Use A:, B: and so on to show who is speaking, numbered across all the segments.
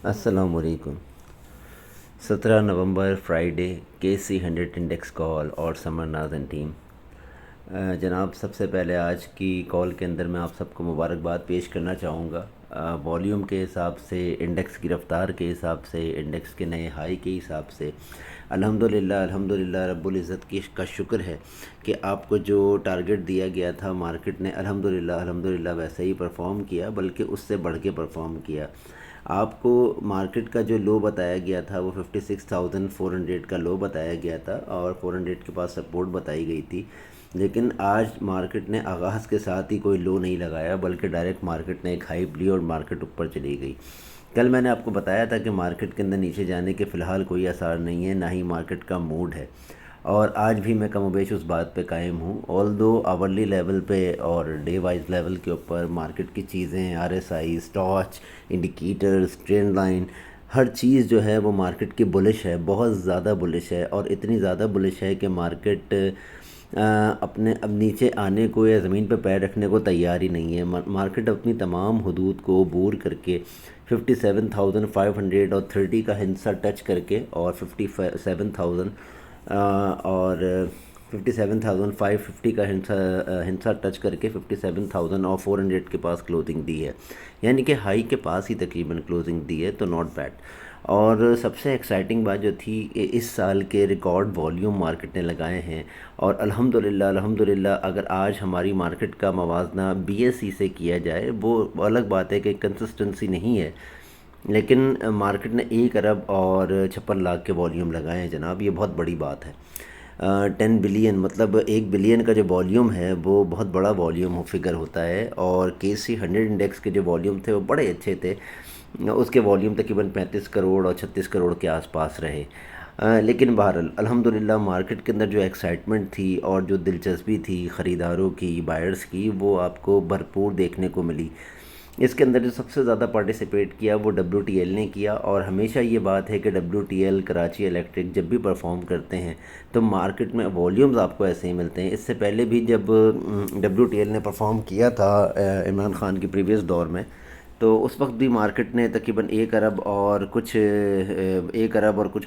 A: السلام علیکم۔ 17 نومبر Friday, KC 100 index کال اور سمر ناز اینڈ ٹیم۔ جناب، سب سے پہلے آج کی کال کے اندر میں آپ سب کو مبارکباد پیش کرنا چاہوں گا۔ والیوم کے حساب سے، انڈیکس کی رفتار کے حساب سے، انڈیکس کے نئے ہائی کے حساب سے الحمدللہ رب العزت کا شکر ہے کہ آپ کو جو ٹارگٹ دیا گیا تھا مارکیٹ نے الحمدللہ ویسے ہی پرفارم کیا، بلکہ اس سے بڑھ کے پرفارم کیا۔ آپ کو مارکیٹ کا جو لو بتایا گیا تھا وہ 56,400 کا لو بتایا گیا تھا اور 400 کے پاس سپورٹ بتائی گئی تھی، لیکن آج مارکیٹ نے آغاز کے ساتھ ہی کوئی لو نہیں لگایا، بلکہ ڈائریکٹ مارکیٹ نے ایک ہائپ لی اور مارکیٹ اوپر چلی گئی۔ کل میں نے آپ کو بتایا تھا کہ مارکیٹ کے اندر نیچے جانے کے فی الحال کوئی آثار نہیں ہے، نہ ہی مارکیٹ کا موڈ ہے، اور آج بھی میں کم و بیش اس بات پہ قائم ہوں۔ آلدو آورلی لیول پہ اور ڈے وائز لیول کے اوپر مارکیٹ کی چیزیں، RSI، اسٹاچ، انڈیکیٹرز، ٹرینڈ لائن، ہر چیز جو ہے وہ مارکیٹ کی بلش ہے، بہت زیادہ بلش ہے، اور اتنی زیادہ بلش ہے کہ مارکیٹ اپنے اب نیچے آنے کو یا زمین پہ پیر رکھنے کو تیار ہی نہیں ہے۔ مارکیٹ اپنی تمام حدود کو عبور کر کے 57,530 کا ہنسا ٹچ کر کے اور 57,000 اور 57,550 کا ہنسا ٹچ کر کے 57,400 کے پاس کلوزنگ دی ہے، یعنی کہ ہائی کے پاس ہی تقریباً کلوزنگ دی ہے، تو ناٹ بیڈ۔ اور سب سے ایکسائٹنگ بات جو تھی کہ اس سال کے ریکارڈ والیوم مارکیٹ نے لگائے ہیں، اور الحمدللہ اگر آج ہماری مارکیٹ کا موازنہ BSE سے کیا جائے، وہ الگ بات ہے کہ کنسسٹنسی نہیں ہے، لیکن مارکیٹ نے 1 ارب اور 56 لاکھ کے والیوم لگائے ہیں جناب، یہ بہت بڑی بات ہے۔ 10 بلین مطلب 1 بلین کا جو والیوم ہے وہ بہت بڑا والیوم فگر ہوتا ہے، اور KC 100 انڈیکس کے جو والیوم تھے وہ بڑے اچھے تھے، اس کے والیوم تقریباً 35 کروڑ اور 36 کروڑ کے آس پاس رہے۔ لیکن بہرحال الحمدللہ مارکیٹ کے اندر جو ایکسائٹمنٹ تھی اور جو دلچسپی تھی خریداروں کی، بائرز کی، وہ آپ کو بھرپور دیکھنے کو ملی۔ اس کے اندر جو سب سے زیادہ پارٹیسپیٹ کیا وہ WTL نے کیا، اور ہمیشہ یہ بات ہے کہ WTL، کراچی الیکٹرک جب بھی پرفارم کرتے ہیں تو مارکیٹ میں والیومز آپ کو ایسے ہی ملتے ہیں۔ اس سے پہلے بھی جب WTL نے پرفارم کیا تھا عمران خان کی پریویس دور میں، تو اس وقت بھی مارکیٹ نے تقریباً 1 ارب اور کچھ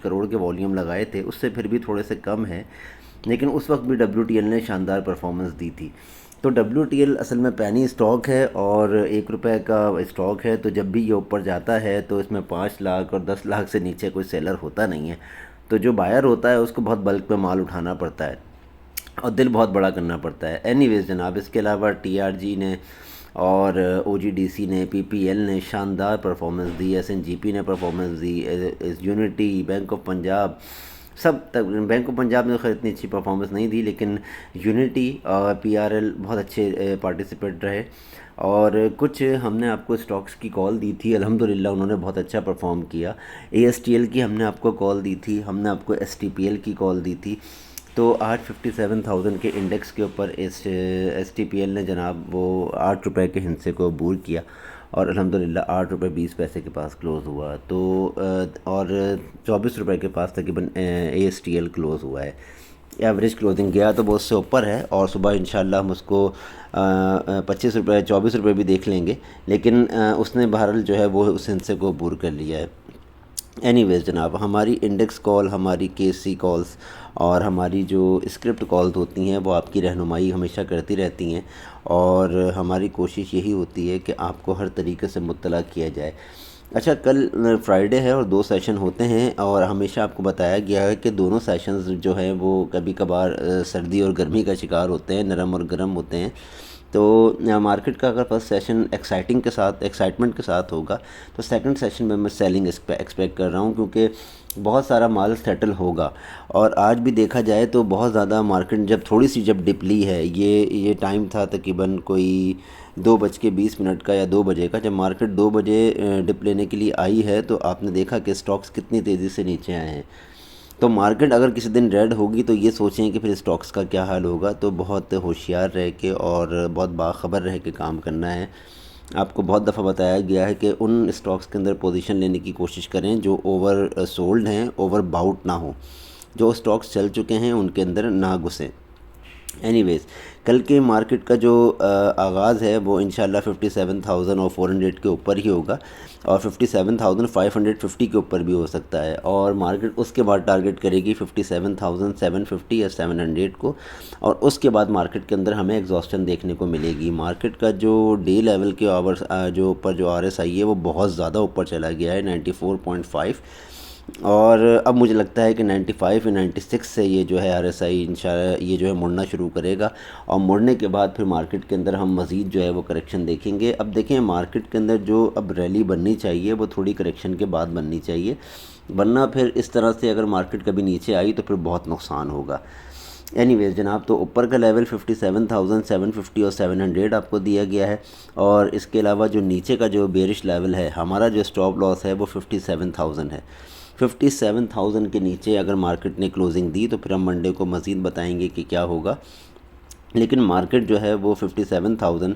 A: کروڑ کے والیوم لگائے تھے، اس سے پھر بھی تھوڑے سے کم ہیں، لیکن اس وقت بھی WTL نے شاندار پرفارمنس دی تھی۔ تو WTL اصل میں پینی اسٹاک ہے اور 1 روپے کا اسٹاک ہے، تو جب بھی یہ اوپر جاتا ہے تو اس میں 5 لاکھ اور 10 لاکھ سے نیچے کوئی سیلر ہوتا نہیں ہے، تو جو بائر ہوتا ہے اس کو بہت بلک پہ مال اٹھانا پڑتا ہے اور دل بہت بڑا کرنا پڑتا ہے۔ اینی ویز جناب، اس کے علاوہ TRG نے اور OGDC نے، PPL نے شاندار پرفارمنس دی، SNGP نے performance the, unity, bank of Punjab, bank of Punjab نے خیر اتنی اچھی پرفارمنس نہیں دی، لیکن یونٹی اور PRL بہت اچھے پارٹیسپیٹ رہے۔ اور کچھ ہم نے آپ کو اسٹاکس کی کال دی تھی، الحمدللہ انہوں نے بہت اچھا پرفارم کیا۔ ASTL کی ہم نے آپ کو کال دی تھی، ہم نے آپ کو STPL کی کال دی تھی، تو آج 57,000 کے انڈیکس کے اوپر STPL نے جناب وہ 8 روپے کے ہنسے کو عبور کیا، اور الحمدللہ 8 روپے 20 پیسے کے پاس کلوز ہوا، تو اور 24 روپے کے پاس تقریباً ASTL کلوز ہوا ہے۔ ایوریج کلوزنگ گیا تو وہ اس سے اوپر ہے، اور صبح انشاءاللہ ہم اس کو 25 روپے 24 روپے بھی دیکھ لیں گے، لیکن اس نے بہرحال جو ہے وہ اس ہنسے کو عبور کر لیا ہے۔ اینی ویز جناب، ہماری انڈیکس کال، ہماری KC کالز اور ہماری جو اسکرپٹ کالز ہوتی ہیں وہ آپ کی رہنمائی ہمیشہ کرتی رہتی ہیں، اور ہماری کوشش یہی ہوتی ہے کہ آپ کو ہر طریقے سے مطلع کیا جائے۔ اچھا، کل فرائیڈے ہے اور 2 سیشن ہوتے ہیں، اور ہمیشہ آپ کو بتایا گیا ہے کہ دونوں سیشنز جو ہیں وہ کبھی کبھار سردی اور گرمی کا شکار ہوتے ہیں، نرم اور گرم ہوتے ہیں۔ تو مارکیٹ کا اگر فرسٹ سیشن ایکسائٹمنٹ کے ساتھ ہوگا تو سیکنڈ سیشن میں سیلنگ ایکسپیکٹ کر رہا ہوں، کیونکہ بہت سارا مال سیٹل ہوگا، اور آج بھی دیکھا جائے تو بہت زیادہ مارکیٹ جب ڈپ لی ہے، یہ ٹائم تھا تقریباً کوئی 2:20 کا یا 2 بجے کا، جب مارکیٹ 2 بجے ڈپ لینے کے لیے آئی ہے تو آپ نے دیکھا کہ سٹاکس کتنی تیزی سے نیچے آئے ہیں۔ تو مارکیٹ اگر کسی دن ریڈ ہوگی تو یہ سوچیں کہ پھر سٹاکس کا کیا حال ہوگا، تو بہت ہوشیار رہ کے اور بہت باخبر رہ کے کام کرنا ہے۔ آپ کو بہت دفعہ بتایا گیا ہے کہ ان سٹاکس کے اندر پوزیشن لینے کی کوشش کریں جو اوور سولڈ ہیں، اوور باؤٹ نہ ہوں، جو سٹاکس چل چکے ہیں ان کے اندر نہ گھسیں۔ اینی ویز کل کے مارکیٹ کا جو آغاز ہے وہ انشاءاللہ 57,400 کے اوپر ہی ہوگا، اور 57,550 کے اوپر بھی ہو سکتا ہے، اور مارکیٹ اس کے بعد ٹارگٹ کرے گی 57,750 یا 700 کو، اور اس کے بعد مارکیٹ کے اندر ہمیں ایگزاسٹن دیکھنے کو ملے گی۔ مارکیٹ کا جو ڈے لیول کے آورس جو اوپر جو آر ایس آئی ہے وہ بہت زیادہ اوپر چلا گیا ہے 94.5، اور اب مجھے لگتا ہے کہ 95 یا 96 سے یہ جو ہے آر ایس آئی انشاءاللہ یہ جو ہے مڑنا شروع کرے گا، اور مڑنے کے بعد پھر مارکیٹ کے اندر ہم مزید جو ہے وہ کریکشن دیکھیں گے۔ اب دیکھیں مارکیٹ کے اندر جو اب ریلی بننی چاہیے وہ تھوڑی کریکشن کے بعد بننی چاہیے، ورنہ پھر اس طرح سے اگر مارکیٹ کبھی نیچے آئی تو پھر بہت نقصان ہوگا۔ اینی ویز جناب، تو اوپر کا لیول 57,750 اور 700 آپ کو دیا گیا ہے، اور اس کے علاوہ جو نیچے کا جو بیرش لیول ہے ہمارا جو اسٹاپ لاس ہے وہ 57,000 ہے۔ 57,000 کے نیچے اگر مارکیٹ نے کلوزنگ دی تو پھر ہم منڈے کو مزید بتائیں گے کہ کیا ہوگا، لیکن مارکیٹ جو ہے وہ 57,000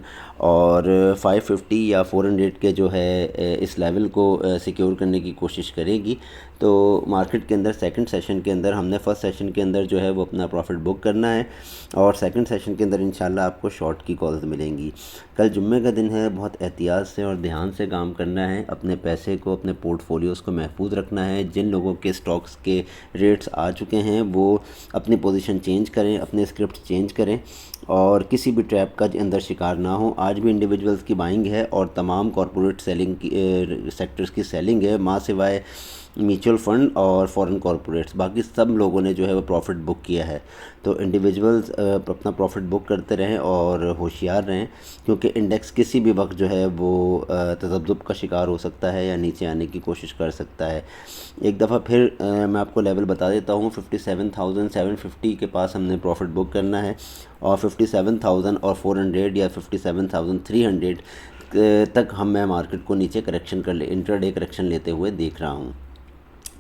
A: اور 550 یا 400 کے جو ہے اس لیول کو سیکیور کرنے کی کوشش کرے گی۔ تو مارکیٹ کے اندر سیکنڈ سیشن کے اندر ہم نے فرسٹ سیشن کے اندر جو ہے وہ اپنا پروفٹ بک کرنا ہے، اور سیکنڈ سیشن کے اندر انشاءاللہ آپ کو شارٹ کی کالز ملیں گی۔ کل جمعہ کا دن ہے، بہت احتیاط سے اور دھیان سے کام کرنا ہے، اپنے پیسے کو اپنے پورٹ فولیوز کو محفوظ رکھنا ہے۔ جن لوگوں کے سٹاکس کے ریٹس آ چکے ہیں وہ اپنی پوزیشن چینج کریں، اپنے اسکرپٹ چینج کریں، اور کسی بھی ٹریپ کا اندر شکار نہ ہوں۔ آج بھی انڈیویجولز کی بائنگ ہے اور تمام کارپوریٹ سیلنگ کی سیکٹرز کی سیلنگ ہے، ماں سوائے میوچل فنڈ اور فورن کارپوریٹس، باقی سب لوگوں نے جو ہے وہ پروفٹ بک کیا ہے۔ تو انڈیویجولز اپنا پروفٹ بک کرتے رہیں اور ہوشیار رہیں، کیونکہ انڈیکس کسی بھی وقت جو ہے وہ تذبذب کا شکار ہو سکتا ہے یا نیچے آنے کی کوشش کر سکتا ہے۔ ایک دفعہ پھر میں آپ کو لیول بتا دیتا ہوں، 57,750 کے پاس ہم نے پروفٹ بک کرنا ہے، اور 57,400 یا 57,300 تک میں مارکیٹ کو نیچے کریکشن انٹر ڈے کریکشن لیتے ہوئے دیکھ رہا ہوں۔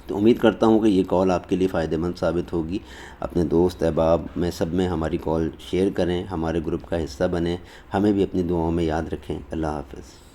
A: تو امید کرتا ہوں کہ یہ کال آپ کے لیے فائدہ مند ثابت ہوگی۔ اپنے دوست احباب میں سب میں ہماری کال شیئر کریں، ہمارے گروپ کا حصہ بنیں، ہمیں بھی اپنی دعاؤں میں یاد رکھیں۔ اللہ حافظ۔